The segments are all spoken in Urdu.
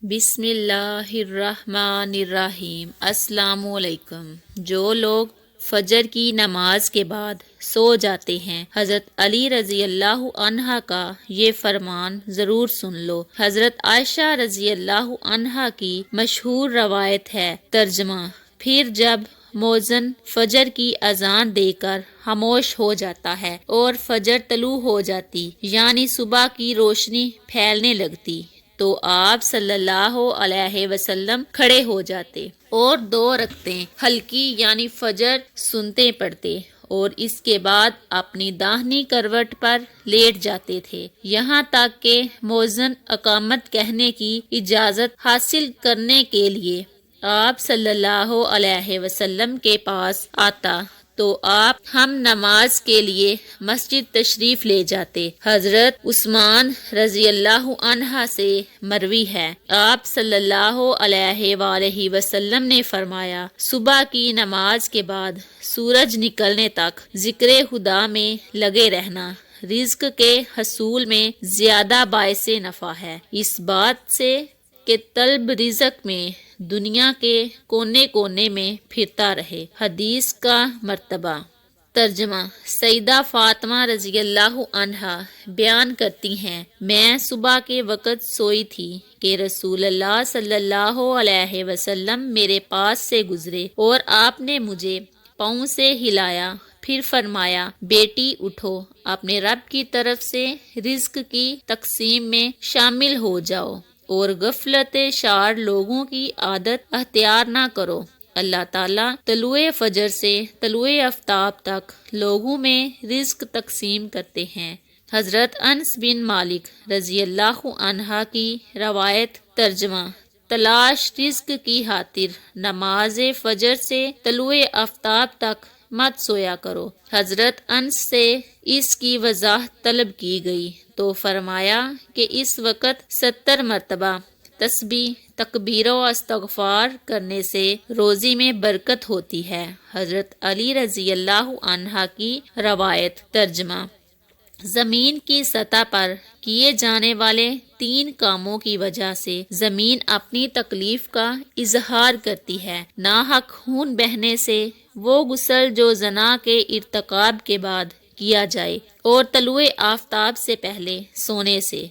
بسم اللہ الرحمن الرحیم۔ السلام علیکم۔ جو لوگ فجر کی نماز کے بعد سو جاتے ہیں، حضرت علی رضی اللہ عنہ کا یہ فرمان ضرور سن لو۔ حضرت عائشہ رضی اللہ عنہ کی مشہور روایت ہے۔ ترجمہ: پھر جب مؤذن فجر کی اذان دے کر خاموش ہو جاتا ہے اور فجر طلوع ہو جاتی یعنی صبح کی روشنی پھیلنے لگتی تو آپ صلی اللہ علیہ وسلم کھڑے ہو جاتے اور 2 رکعتیں ہلکی یعنی فجر سنتے پڑھتے اور اس کے بعد اپنی داہنی کروٹ پر لیٹ جاتے تھے، یہاں تک کہ مؤذن اقامت کہنے کی اجازت حاصل کرنے کے لیے آپ صلی اللہ علیہ وسلم کے پاس آتا تو آپ ہم نماز کے لیے مسجد تشریف لے جاتے۔ حضرت عثمان رضی اللہ عنہ سے مروی ہے، آپ صلی اللہ علیہ وآلہ وسلم نے فرمایا، صبح کی نماز کے بعد سورج نکلنے تک ذکر خدا میں لگے رہنا رزق کے حصول میں زیادہ باعث نفع ہے، اس بات سے کہ طلب رزق میں دنیا کے کونے کونے میں پھرتا رہے۔ حدیث کا مرتبہ۔ ترجمہ: سیدہ فاطمہ رضی اللہ عنہا بیان کرتی ہیں، میں صبح کے وقت سوئی تھی کہ رسول اللہ صلی اللہ علیہ وسلم میرے پاس سے گزرے اور آپ نے مجھے پاؤں سے ہلایا، پھر فرمایا، بیٹی اٹھو، اپنے رب کی طرف سے رزق کی تقسیم میں شامل ہو جاؤ اور غفلت شعار لوگوں کی عادت اختیار نہ کرو۔ اللہ تعالیٰ طلوع فجر سے طلوع آفتاب تک لوگوں میں رزق تقسیم کرتے ہیں۔ حضرت انس بن مالک رضی اللہ عنہ کی روایت۔ ترجمہ: تلاش رزق کی خاطر نماز فجر سے طلوع آفتاب تک مت سویا کرو۔ حضرت انس سے اس کی وضاحت طلب کی گئی تو فرمایا کہ اس وقت 70 مرتبہ تسبیح، تکبیر و استغفار کرنے سے روزی میں برکت ہوتی ہے۔ حضرت علی رضی اللہ عنہ کی روایت۔ ترجمہ: زمین کی سطح پر کیے جانے والے 3 کاموں کی وجہ سے زمین اپنی تکلیف کا اظہار کرتی ہے۔ ناحق خون بہنے سے، وہ غسل جو زنا کے ارتکاب کے بعد کیا جائے، اور طلوع آفتاب سے پہلے سونے سے۔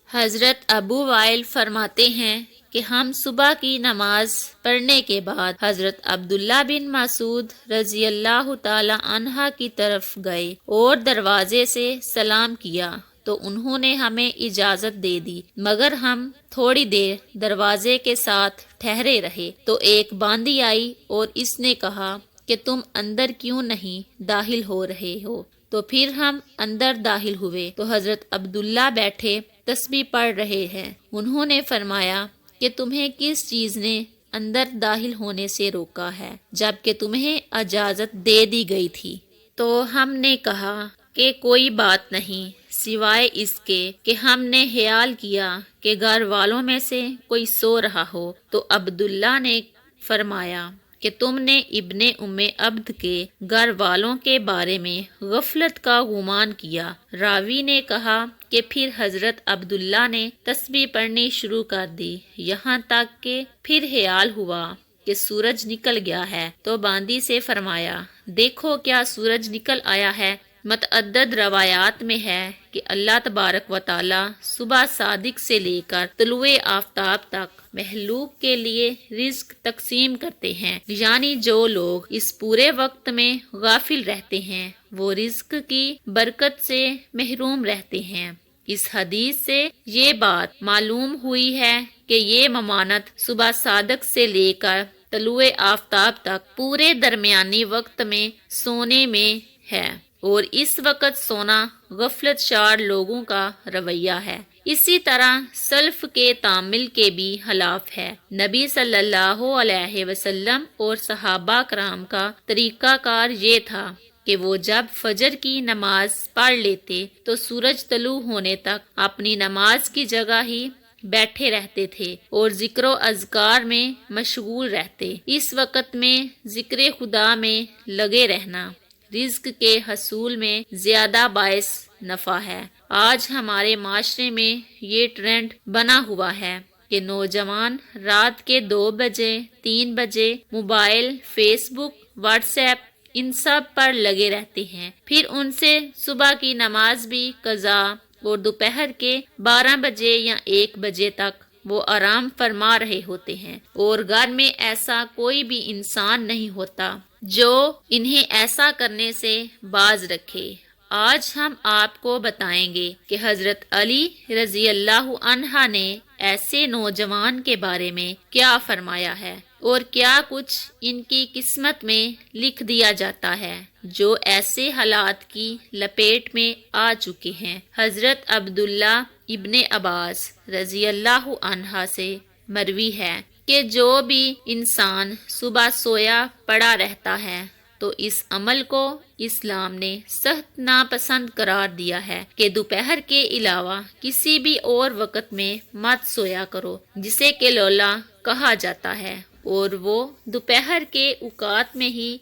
حضرت ابو وائل فرماتے ہیں کہ ہم صبح کی نماز پڑھنے کے بعد حضرت عبداللہ بن مسعود رضی اللہ تعالی عنہ کی طرف گئے اور دروازے سے سلام کیا تو انہوں نے ہمیں اجازت دے دی، مگر ہم تھوڑی دیر دروازے کے ساتھ ٹھہرے رہے تو ایک باندی آئی اور اس نے کہا کہ تم اندر کیوں نہیں داخل ہو رہے ہو؟ تو پھر ہم اندر داخل ہوئے تو حضرت عبداللہ بیٹھے تسبیح پڑھ رہے ہیں۔ انہوں نے فرمایا کہ تمہیں کس چیز نے اندر داخل ہونے سے روکا ہے جبکہ تمہیں اجازت دے دی گئی تھی؟ تو ہم نے کہا کہ کوئی بات نہیں سوائے اس کے کہ ہم نے خیال کیا کہ گھر والوں میں سے کوئی سو رہا ہو۔ تو عبداللہ نے فرمایا کہ تم نے ابن ام عبد کے گھر والوں کے بارے میں غفلت کا گمان کیا۔ راوی نے کہا کہ پھر حضرت عبداللہ نے تسبیح پڑھنی شروع کر دی، یہاں تک کہ پھر خیال ہوا کہ سورج نکل گیا ہے تو باندی سے فرمایا، دیکھو کیا سورج نکل آیا ہے۔ متعدد روایات میں ہے کہ اللہ تبارک و تعالی صبح صادق سے لے کر طلوع آفتاب تک مخلوق کے لیے رزق تقسیم کرتے ہیں، یعنی جو لوگ اس پورے وقت میں غافل رہتے ہیں وہ رزق کی برکت سے محروم رہتے ہیں۔ اس حدیث سے یہ بات معلوم ہوئی ہے کہ یہ ممانعت صبح صادق سے لے کر طلوع آفتاب تک پورے درمیانی وقت میں سونے میں ہے، اور اس وقت سونا غفلت شعار لوگوں کا رویہ ہے۔ اسی طرح سلف کے تعامل کے بھی خلاف ہے۔ نبی صلی اللہ علیہ وسلم اور صحابہ کرام کا طریقہ کار یہ تھا کہ وہ جب فجر کی نماز پڑھ لیتے تو سورج طلوع ہونے تک اپنی نماز کی جگہ ہی بیٹھے رہتے تھے اور ذکر و اذکار میں مشغول رہتے۔ اس وقت میں ذکر خدا میں لگے رہنا رزق کے حصول میں زیادہ باعث نفع ہے۔ آج ہمارے معاشرے میں یہ ٹرینڈ بنا ہوا ہے کہ نوجوان رات کے 2 بجے 3 بجے موبائل، فیس بک، واٹس ایپ ان سب پر لگے رہتے ہیں، پھر ان سے صبح کی نماز بھی قضا اور دوپہر کے 12 بجے یا 1 بجے تک وہ آرام فرما رہے ہوتے ہیں، اور گھر میں ایسا کوئی بھی انسان نہیں ہوتا جو انہیں ایسا کرنے سے باز رکھے۔ آج ہم آپ کو بتائیں گے کہ حضرت علی رضی اللہ عنہ نے ایسے نوجوان کے بارے میں کیا فرمایا ہے اور کیا کچھ ان کی قسمت میں لکھ دیا جاتا ہے جو ایسے حالات کی لپیٹ میں آ چکے ہیں۔ حضرت عبداللہ ابن عباس رضی اللہ عنہ سے مروی ہے کہ جو بھی انسان صبح سویا پڑا رہتا ہے تو اس عمل کو اسلام نے سخت ناپسند قرار دیا ہے کہ دوپہر کے علاوہ کسی بھی اور وقت میں مت سویا کرو، جسے کیلولا کہا جاتا ہے، اور وہ دوپہر کے اوقات میں ہی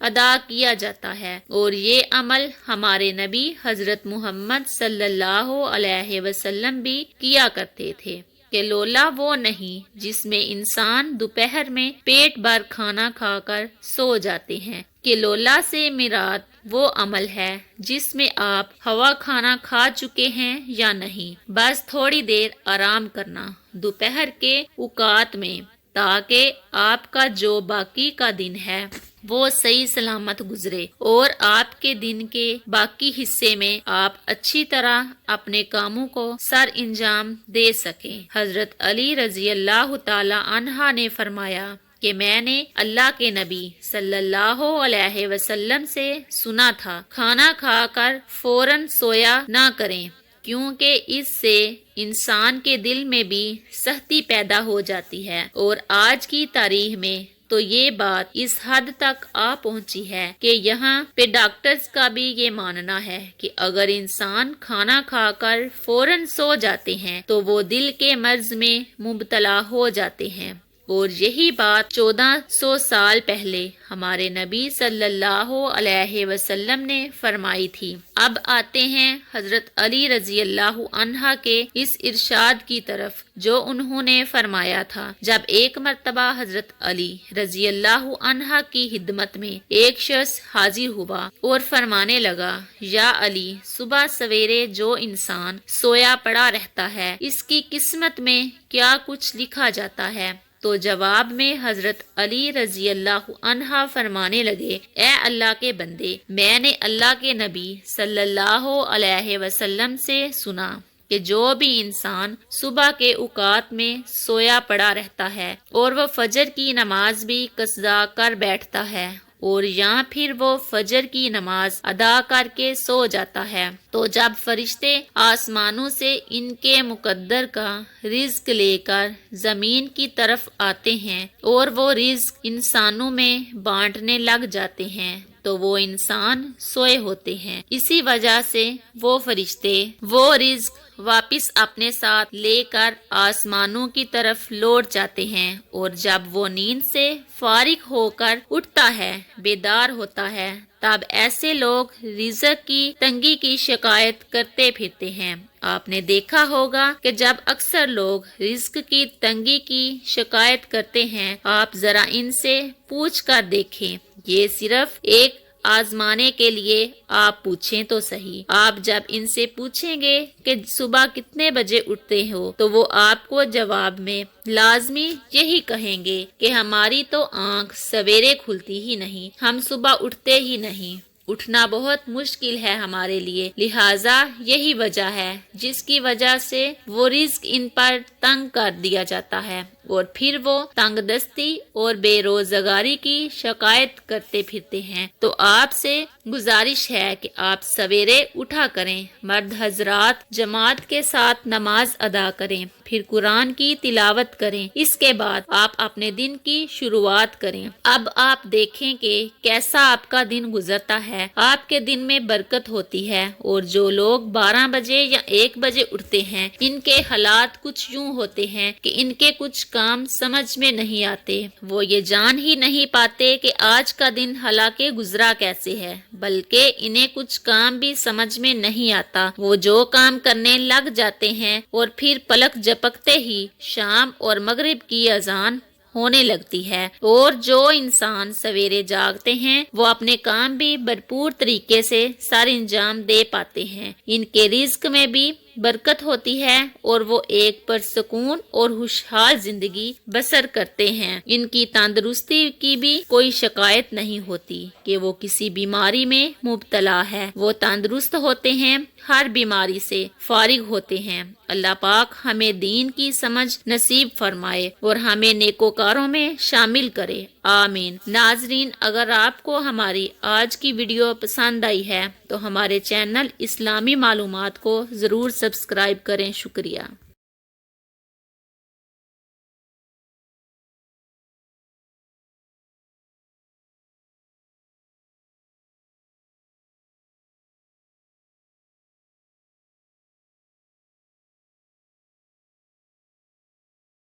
ادا کیا جاتا ہے، اور یہ عمل ہمارے نبی حضرت محمد صلی اللہ علیہ وسلم بھی کیا کرتے تھے۔ کہ لولا وہ نہیں جس میں انسان دوپہر میں پیٹ بھر کھانا کھا کر سو جاتے ہیں۔ کہ لولا سے مراد وہ عمل ہے جس میں آپ ہوا کھانا کھا چکے ہیں یا نہیں، بس تھوڑی دیر آرام کرنا دوپہر کے اوقات میں، تاکہ آپ کا جو باقی کا دن ہے وہ صحیح سلامت گزرے اور آپ کے دن کے باقی حصے میں آپ اچھی طرح اپنے کاموں کو سر انجام دے سکیں۔ حضرت علی رضی اللہ تعالی عنہ نے فرمایا کہ میں نے اللہ کے نبی صلی اللہ علیہ وسلم سے سنا تھا، کھانا کھا کر فوراً سویا نہ کریں، کیونکہ اس سے انسان کے دل میں بھی سختی پیدا ہو جاتی ہے، اور آج کی تاریخ میں تو یہ بات اس حد تک آ پہنچی ہے کہ یہاں پہ ڈاکٹرز کا بھی یہ ماننا ہے کہ اگر انسان کھانا کھا کر فوراً سو جاتے ہیں تو وہ دل کے مرض میں مبتلا ہو جاتے ہیں، اور یہی بات 1400 سال پہلے ہمارے نبی صلی اللہ علیہ وسلم نے فرمائی تھی۔ اب آتے ہیں حضرت علی رضی اللہ عنہ کے اس ارشاد کی طرف جو انہوں نے فرمایا تھا۔ جب ایک مرتبہ حضرت علی رضی اللہ عنہ کی خدمت میں ایک شخص حاضر ہوا اور فرمانے لگا، یا علی، صبح سویرے جو انسان سویا پڑا رہتا ہے اس کی قسمت میں کیا کچھ لکھا جاتا ہے؟ تو جواب میں حضرت علی رضی اللہ عنہ فرمانے لگے، اے اللہ کے بندے، میں نے اللہ کے نبی صلی اللہ علیہ وسلم سے سنا کہ جو بھی انسان صبح کے اوقات میں سویا پڑا رہتا ہے اور وہ فجر کی نماز بھی قضا کر بیٹھتا ہے، اور یا پھر وہ فجر کی نماز ادا کر کے سو جاتا ہے، تو جب فرشتے آسمانوں سے ان کے مقدر کا رزق لے کر زمین کی طرف آتے ہیں اور وہ رزق انسانوں میں بانٹنے لگ جاتے ہیں تو وہ انسان سوئے ہوتے ہیں۔ اسی وجہ سے وہ فرشتے وہ رزق واپس اپنے ساتھ لے کر آسمانوں کی طرف لوٹ جاتے ہیں، اور جب وہ نیند سے فارغ ہو کر اٹھتا ہے، بیدار ہوتا ہے، تب ایسے لوگ رزق کی تنگی کی شکایت کرتے پھرتے ہیں۔ آپ نے دیکھا ہوگا کہ جب اکثر لوگ رزق کی تنگی کی شکایت کرتے ہیں، آپ ذرا ان سے پوچھ کر دیکھیں، یہ صرف ایک آزمانے کے لیے آپ پوچھیں تو صحیح۔ آپ جب ان سے پوچھیں گے کہ صبح کتنے بجے اٹھتے ہو تو وہ آپ کو جواب میں لازمی یہی کہیں گے کہ ہماری تو آنکھ سویرے کھلتی ہی نہیں، ہم صبح اٹھتے ہی نہیں، اٹھنا بہت مشکل ہے ہمارے لیے، لہٰذا یہی وجہ ہے جس کی وجہ سے وہ رزق ان پر تنگ کر دیا جاتا ہے، اور پھر وہ تنگ دستی اور بے روزگاری کی شکایت کرتے پھرتے ہیں۔ تو آپ سے گزارش ہے کہ آپ سویرے اٹھا کریں، مرد حضرات جماعت کے ساتھ نماز ادا کریں، پھر قرآن کی تلاوت کریں، اس کے بعد آپ اپنے دن کی شروعات کریں۔ اب آپ دیکھیں کہ کیسا آپ کا دن گزرتا ہے، آپ کے دن میں برکت ہوتی ہے، اور جو لوگ 12 بجے یا 1 بجے اٹھتے ہیں ان کے حالات کچھ یوں ہوتے ہیں کہ ان کے کچھ کام سمجھ میں نہیں آتے، وہ یہ جان ہی نہیں پاتے کہ آج کا دن حالانکہ گزرا کیسے ہے، بلکہ انہیں کچھ کام بھی سمجھ میں نہیں آتا۔ وہ جو کام کرنے لگ جاتے ہیں اور پھر پلک جھپکتے ہی شام اور مغرب کی اذان ہونے لگتی ہے، اور جو انسان سویرے جاگتے ہیں وہ اپنے کام بھی بھرپور طریقے سے سر انجام دے پاتے ہیں، ان کے رزق میں بھی برکت ہوتی ہے اور وہ ایک پرسکون اور خوشحال زندگی بسر کرتے ہیں۔ ان کی تندرستی کی بھی کوئی شکایت نہیں ہوتی کہ وہ کسی بیماری میں مبتلا ہے، وہ تندرست ہوتے ہیں، ہر بیماری سے فارغ ہوتے ہیں۔ اللہ پاک ہمیں دین کی سمجھ نصیب فرمائے اور ہمیں نیکوکاروں میں شامل کرے، آمین۔ ناظرین، اگر آپ کو ہماری آج کی ویڈیو پسند آئی ہے تو ہمارے چینل اسلامی معلومات کو ضرور سبسکرائب کریں۔ شکریہ۔